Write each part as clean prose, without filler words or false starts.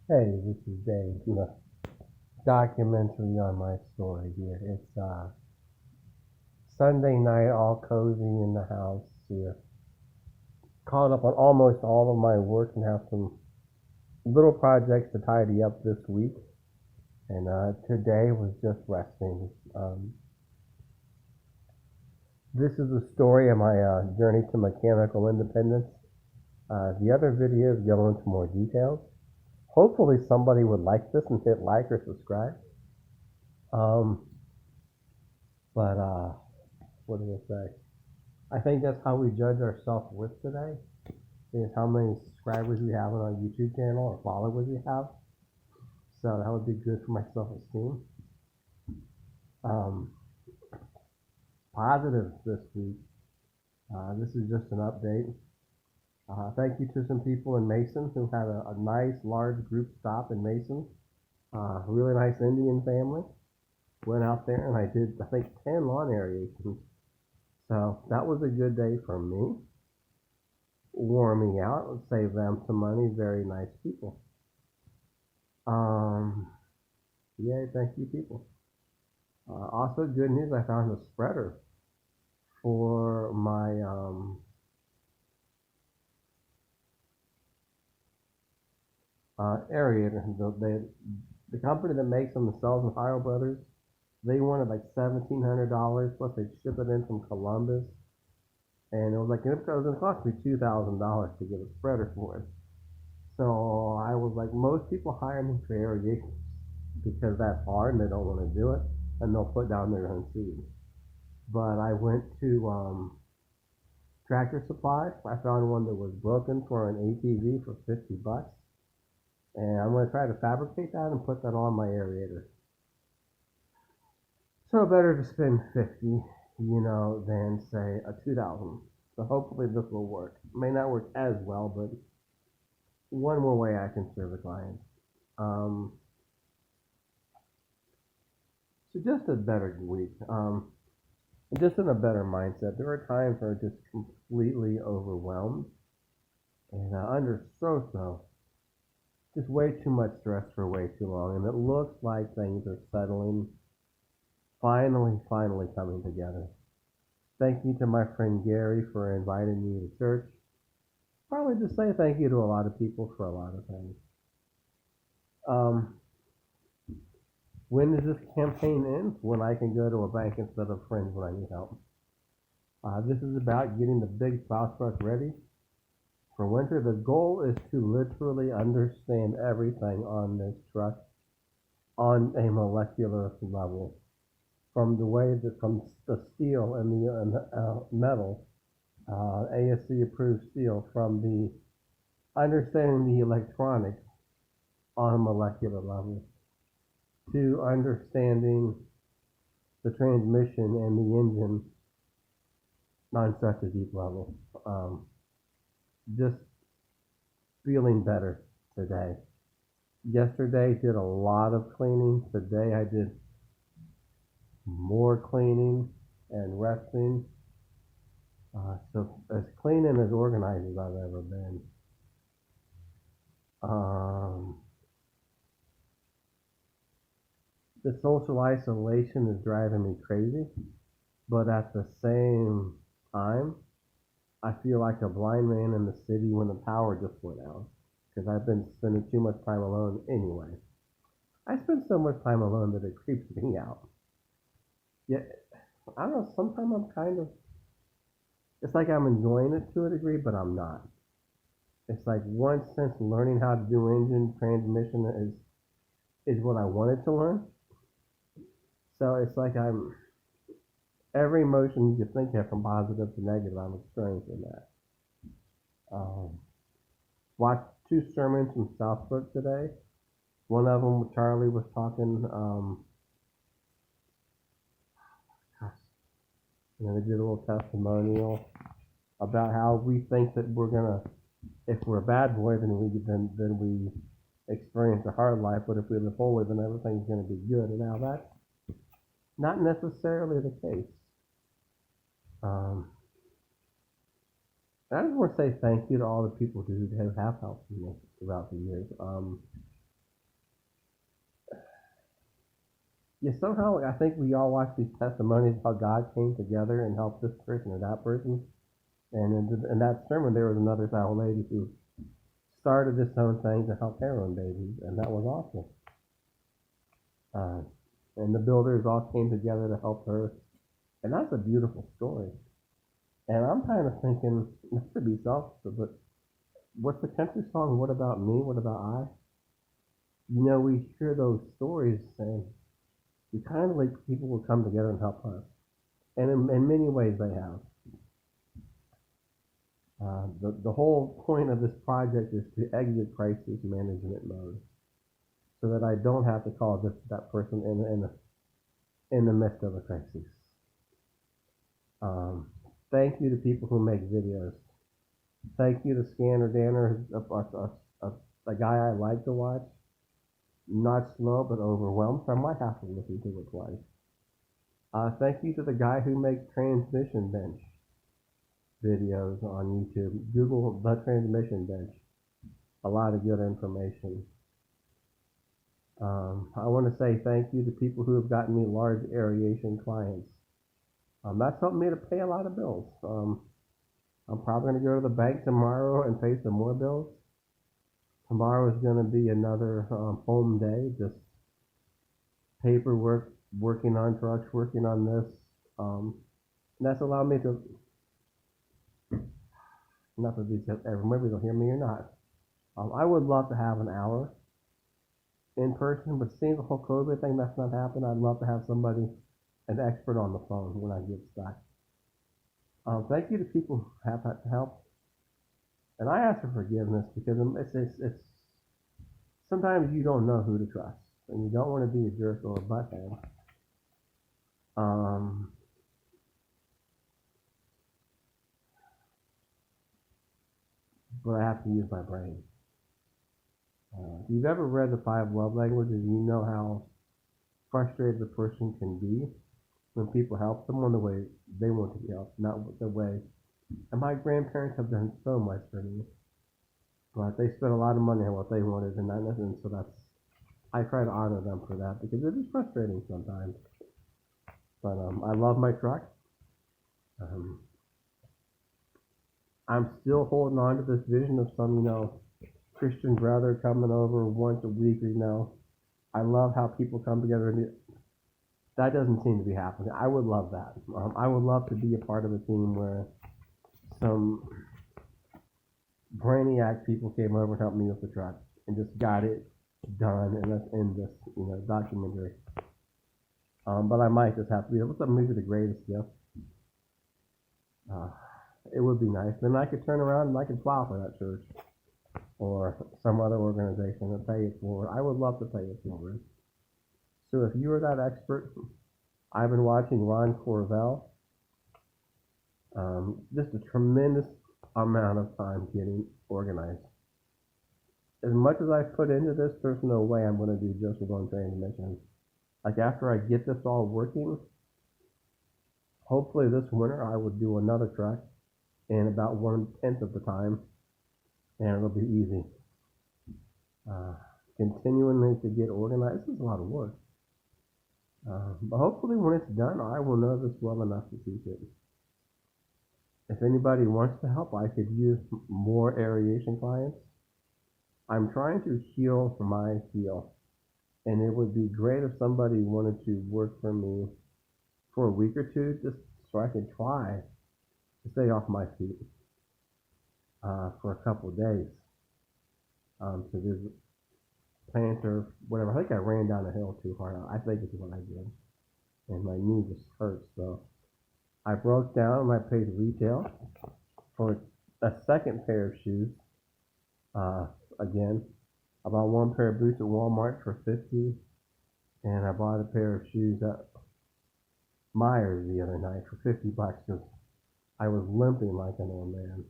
Hey, this is Dave. Documentary on my story here. It's Sunday night, all cozy in the house. Here, caught up on almost all of my work and have some little projects to tidy up this week. And today was just resting. This is the story of my journey to mechanical independence. The other videos go into more details. Hopefully, somebody would like this and hit like or subscribe. Um, but what do I say? I think that's how we judge our self worth today. Is how many subscribers we have on our YouTube channel or followers we have. So that would be good for my self esteem. Um, Positives this week. This is just an update. Thank you to some people in Mason who had a nice large group stop in Mason. Really nice Indian family. Went out there and I did, I think, 10 lawn aerations. So that was a good day for me. Wore me out, save them some money. Very nice people. Um, Yay, thank you, people. Also, good news, I found a spreader for my aerator. The company that makes them, the Sells and Heil Brothers, they wanted like $1,700 plus they ship it in from Columbus, and it was like it was going to cost me $2,000 to get a spreader for it. So I was like, most people hire me for irrigation because that's hard and they don't want to do it, and they'll put down their own seed. But I went to Tractor Supply. I found one that was broken for an ATV for $50, and I'm going to try to fabricate that and put that on my aerator. So better to spend 50, than say a 2,000. So hopefully this will work. It may not work as well, but one more way I can serve a client. Um, so just a better week. Just in a better mindset. There are times where I'm just completely overwhelmed and under so just way too much stress for way too long, and it looks like things are settling, finally coming together. Thank you to my friend Gary for inviting me to church. Probably just say thank you to a lot of people for a lot of things. Um, when does this campaign end? When I can go to a bank instead of friends when I need help. This is about getting the big plow truck ready for winter. The goal is to literally understand everything on this truck on a molecular level, from the way that from the steel and the metal, ASC approved steel, from the understanding the electronics on a molecular level to understanding the transmission and the engine on such a deep level. Just feeling better today. Yesterday did a lot of cleaning. Today I did more cleaning and resting. So as clean and as organized as I've ever been. The social isolation is driving me crazy, but at the same time, I feel like a blind man in the city when the power just went out because I've been spending too much time alone anyway. I spend so much time alone that it creeps me out. Yet, I don't know, sometimes I'm kind of, it's like I'm enjoying it to a degree, but I'm not. It's like one sense learning how to do engine transmission is what I wanted to learn. So it's like I'm every emotion you can think of from positive to negative, I'm experiencing that. Um, Watched two sermons from Southbrook today. One of them, Charlie was talking. They did a little testimonial about how we think that we're gonna, if we're a bad boy, then we experience a hard life. But if we live holy, then everything's gonna be good. And now that's not necessarily the case. I just want to say thank you to all the people who have helped me throughout the years. yeah, somehow I think we all watch these testimonies how God came together and helped this person or that person. And in that sermon, there was another old lady who started this own thing to help heroin babies, and that was awesome. Uh, and the builders all came together to help her, and that's a beautiful story. And I'm kind of thinking, not to be selfish, but what's the country song? What about me? What about I? We hear those stories, and we kind of like people will come together and help us. And in many ways, they have. The whole point of this project is to exit crisis management mode, so that I don't have to call that person in the midst of a crisis. Um, Thank you to people who make videos. Thank you to Scanner Danner, a guy I like to watch. Not slow, but overwhelmed, so I might have to listen to it twice. Thank you to the guy who makes transmission bench videos on YouTube. Google the transmission bench. A lot of good information. I want to say thank you to people who have gotten me large aeration clients. That's helped me to pay a lot of bills. I'm probably going to go to the bank tomorrow and pay some more bills. Tomorrow is going to be another home day, just paperwork, working on trucks, working on this. And that's allowed me to, not to be, maybe they'll hear me or not. I would love to have an hour in person, but seeing the whole COVID thing, that's not happening. I'd love to have somebody, an expert on the phone when I get stuck. Thank you to people who have had to help. And I ask for forgiveness because it's sometimes you don't know who to trust, and you don't want to be a jerk or a butthead. But I have to use my brain. If you've ever read the 5 love languages, you know how frustrated a person can be when people help someone the way they want to be helped, not the way. And my grandparents have done so much for me, but they spent a lot of money on what they wanted, and so I try to honor them for that because it is frustrating sometimes. But I love my truck. Um, I'm still holding on to this vision of some, Christian brother coming over once a week. I love how people come together, and that doesn't seem to be happening. I would love that. I would love to be a part of a team where some brainiac people came over and helped me with the truck and just got it done, and that's in this, documentary. But I might just have to be able to maybe the greatest gift. It would be nice. Then I could turn around and I could file for that church or some other organization and pay it forward. I would love to pay it forward. So if you are that expert, I've been watching Ron Corvell. Just a tremendous amount of time getting organized. As much as I put into this, there's no way I'm going to do just one transmission. Like after I get this all working, hopefully this winter I would do another truck in about 1/10 of the time, and it'll be easy. Continuing to get organized is a lot of work. But hopefully when it's done, I will know this well enough to teach it. If anybody wants to help, I could use more aeration clients. I'm trying to heal my heel, and it would be great if somebody wanted to work for me for a week or two, just so I could try to stay off my feet for a couple of days. To visit plant or whatever. I think I ran down a hill too hard. I think it's what I did, and my knee just hurts. So I broke down and I paid retail for a second pair of shoes. Again, I bought one pair of boots at Walmart for $50, and I bought a pair of shoes at Myers the other night for $50 because I was limping like an old man.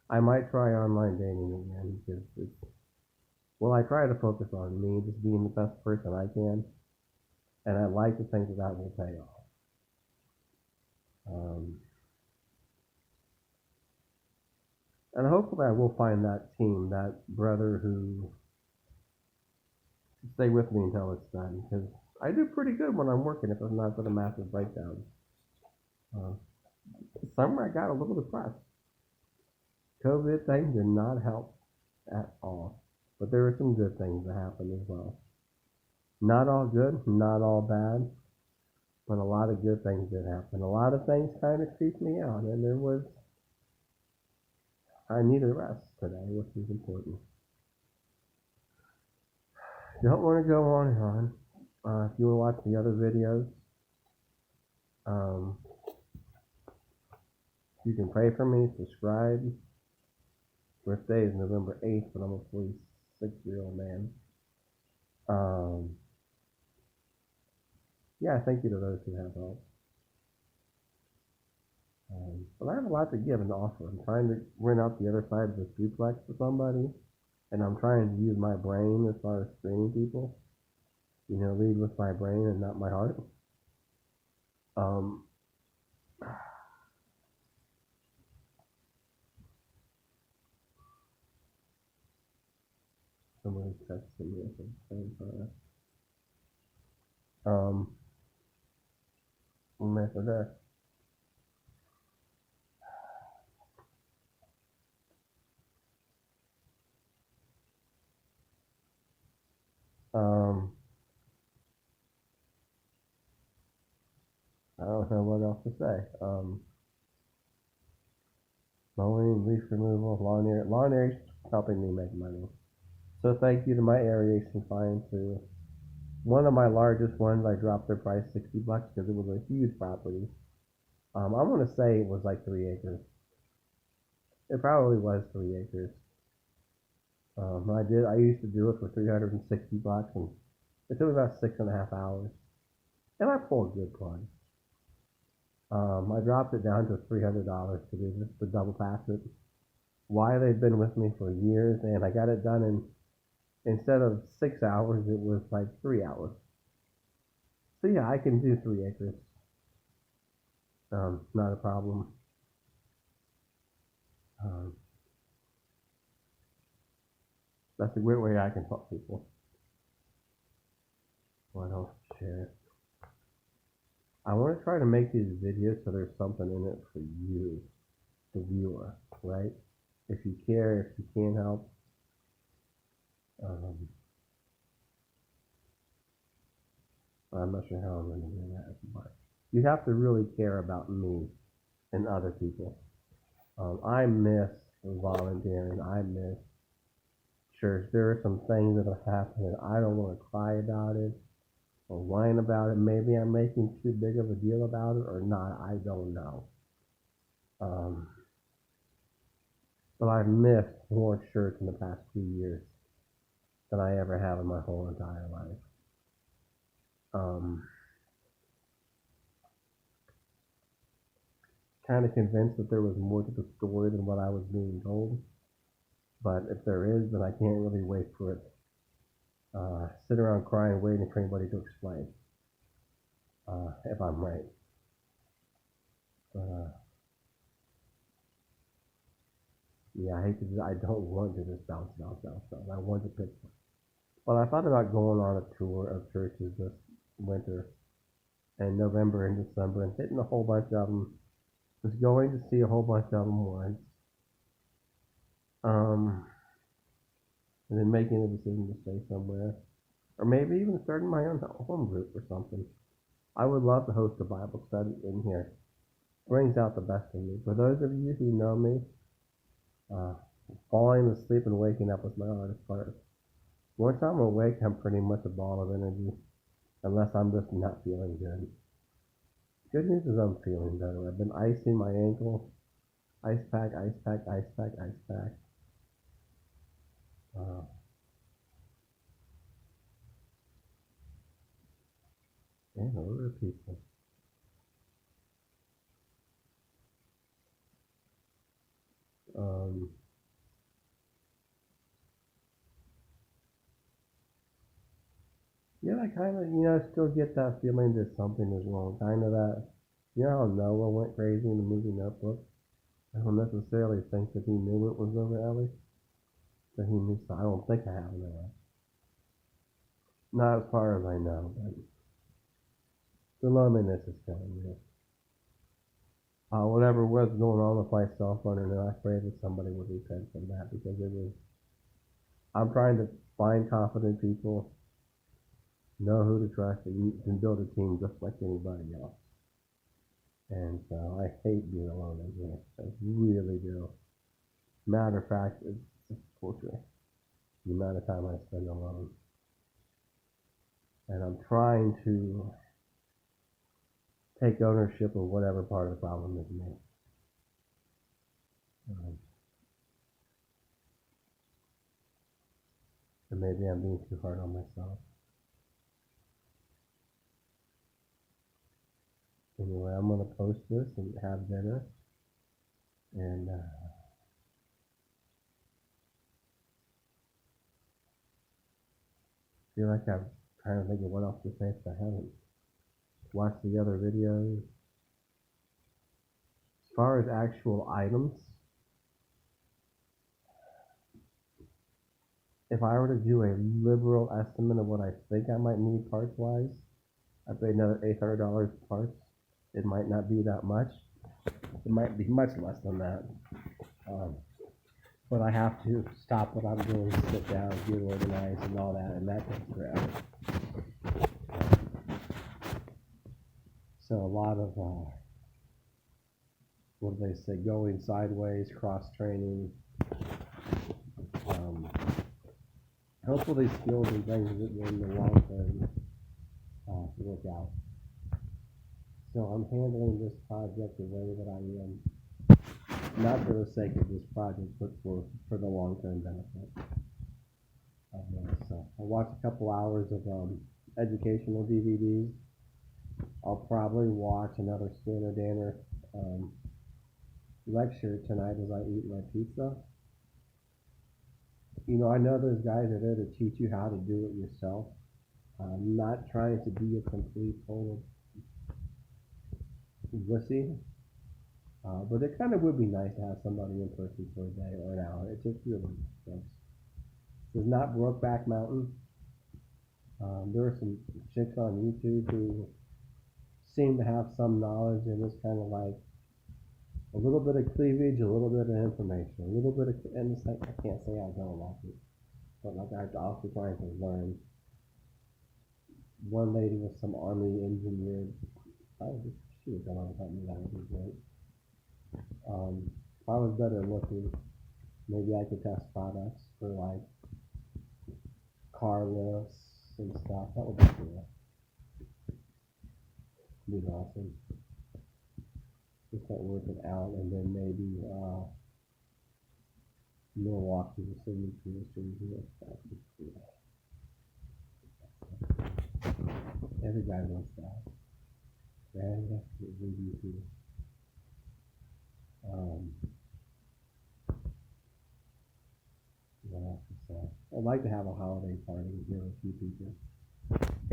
I might try online dating again because I try to focus on me, just being the best person I can, and I'd like to think that will pay off. And hopefully I will find that team, that brother who stay with me until it's done. Because I do pretty good when I'm working if I'm not for the massive breakdowns. Uh, Summer I got a little depressed. COVID thing did not help at all. But there were some good things that happened as well. Not all good, not all bad, but a lot of good things did happen. A lot of things kind of creeped me out, and I needed rest today, which is important. Don't want to go on and on. If you want to watch the other videos, um, you can pray for me, subscribe. Birthday is November 8th, but I'm a 46-year-old man. Um, yeah, thank you to those who have helped. But I have a lot to give and offer. I'm trying to rent out the other side of the duplex for somebody, and I'm trying to use my brain as far as screening people. Lead with my brain and not my heart. Um, Somebody's texting me at the same time. After that, um, I don't know what else to say. Mowing, leaf removal, lawn aeration, helping me make money. So thank you to my aeration clients who, one of my largest ones, I dropped their price $60 because it was a huge property. I want to say it was like 3 acres. It probably was 3 acres. I used to do it for $360, and it took about 6.5 hours, and I pulled a good price. I dropped it down to $300 to do this, to double pass it. Why they've been with me for years, and I got it done in instead of 6 hours, it was like 3 hours. So yeah, I can do 3 acres. Not a problem. Um, that's a great way I can help people. What else to share? I want to try to make these videos so there's something in it for you, the viewer, right? If you care, if you can help. Um, I'm not sure how I'm going to do that, but you have to really care about me and other people. I miss volunteering. I miss church. There are some things that have happened and I don't want to cry about it or whine about it. Maybe I'm making too big of a deal about it or not. I don't know. Um, but I've missed more church in the past 2 years than I ever have in my whole entire life. Um, kind of convinced that there was more to the story than what I was being told. But if there is, then I can't really wait for it. Sit around crying, waiting for anybody to explain if I'm right. Uh, yeah, I don't want to just bounce. I want to pick. But I thought about going on a tour of churches this winter and November and December and hitting a whole bunch of them. Just going to see a whole bunch of them once. Um, and then making a decision to stay somewhere. Or maybe even starting my own home group or something. I would love to host a Bible study in here. Brings out the best in me. For those of you who know me, uh, falling asleep and waking up is my hardest part. Once I'm awake, I'm pretty much a ball of energy, unless I'm just not feeling good. Good news is I'm feeling better. I've been icing my ankle. Ice pack, ice pack, ice pack, ice pack. Uh, and other people. Um, yeah, I kind of, still get that feeling that something is wrong. Kind of that, how Noah went crazy in the movie Notebook? I don't necessarily think that he knew it was over Ellie. That he knew. So I don't think I have that. Not as far as I know, but the loneliness is killing me. Whatever was going on with my cell phone, and I pray that somebody would repent from that because it was. I'm trying to find confident people, know who to trust, and build a team just like anybody else. And so I hate being alone in here. I really do. Matter of fact, it's just torture. The amount of time I spend alone. And I'm trying to take ownership of whatever part of the problem is me. Um, and maybe I'm being too hard on myself. Anyway, I'm going to post this and have dinner. And feel like I'm trying to think of what else to say if I haven't watched the other videos. As far as actual items, if I were to do a liberal estimate of what I think I might need parts wise, I paid another $800 for parts. It might not be that much. It might be much less than that. Um, but I have to stop what I'm doing, sit down, get organized, and all that, and that takes forever. So a lot of what do they say? Going sideways, cross training. Hopefully, skills and things that in the long term work out. So I'm handling this project the way that I am, not for the sake of this project, but for the long-term benefit of this. So I watched a couple hours of educational DVDs. I'll probably watch another Scanner Danner lecture tonight as I eat my pizza. You know, I know those guys are there to teach you how to do it yourself. I'm not trying to be a complete total wussy. But it kind of would be nice to have somebody in person for a day or an hour. It just really sucks. It's not Brokeback Mountain. There are some chicks on YouTube who seem to have some knowledge, and it's kind of like a little bit of cleavage, a little bit of information, a little bit of, and it's like, I can't say I don't like it, but like I'm also trying to learn. One lady was some army engineer. She was going on something that would be great. If I was better looking, maybe I could test products for like car lifts and stuff. That would be cool. Be awesome. Just start working out, and then maybe Milwaukee will send me to the here. That would be cool. Every guy wants that. And that's what we do too. What else to say? I'd like to have a holiday party here with a few people.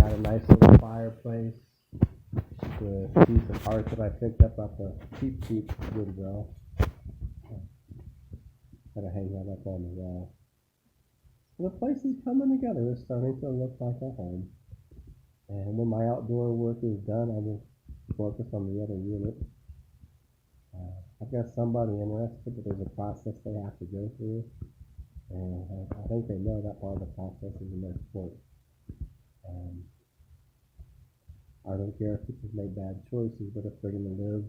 Got a nice little fireplace. The piece of art that I picked up at the cheap Goodwill. Gotta hang that up on the wall. The place is coming together. It's starting to look like a home. And when my outdoor work is done, I will focus on the other unit. I've got somebody interested, but there's a process they have to go through. And I think they know that part of the process is in their sport. I don't care if people made bad choices, but if they're going to live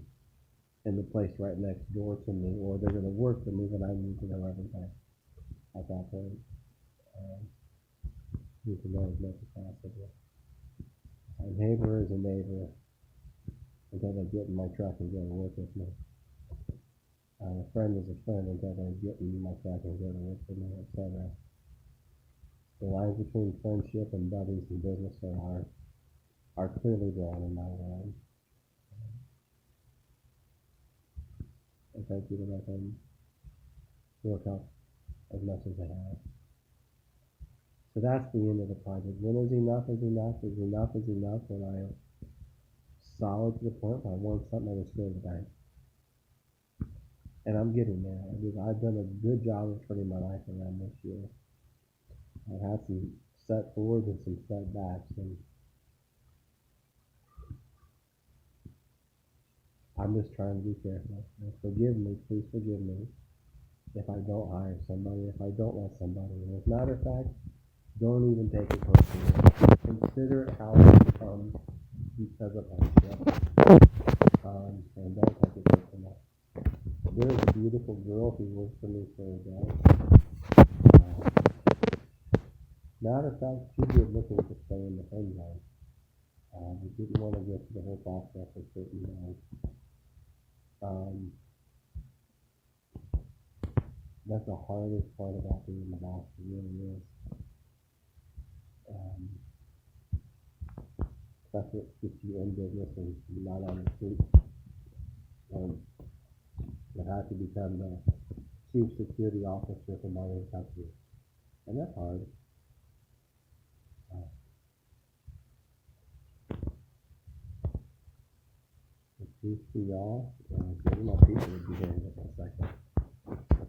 in the place right next door to me, or they're going to work for me, then I need to know everything at that point. Need to know as much as possible. A neighbor is a neighbor until they get in my truck and go to work with me. A friend is a friend until they get in my truck and go to work with me, etc. The lines between friendship and buddies and business are clearly drawn in my world. And thank you to let them work out as much as they have. So that's the end of the project. When is enough is enough is enough is enough, when I am solid to the point where I want something I was still the bank. And I'm getting there. I've done a good job of turning my life around this year. I've had some set forwards and some setbacks, and I'm just trying to be careful. And forgive me, please forgive me if I don't hire somebody, if I don't let somebody. And as a matter of fact, don't even take it personally. Consider it how it comes because of hardship. And don't take it personal. There's a beautiful girl who works for me for a day. Matter of fact, she was looking to stay in the friend zone. We didn't want to go through the whole process of certain things. Um, that's the hardest part about being the boss. It really is. Um, that's what gets you in business and not on the street. You have to become the chief security officer for my own company, and that's hard. Uh, the peace to y'all. Getting my people would be here in just a second.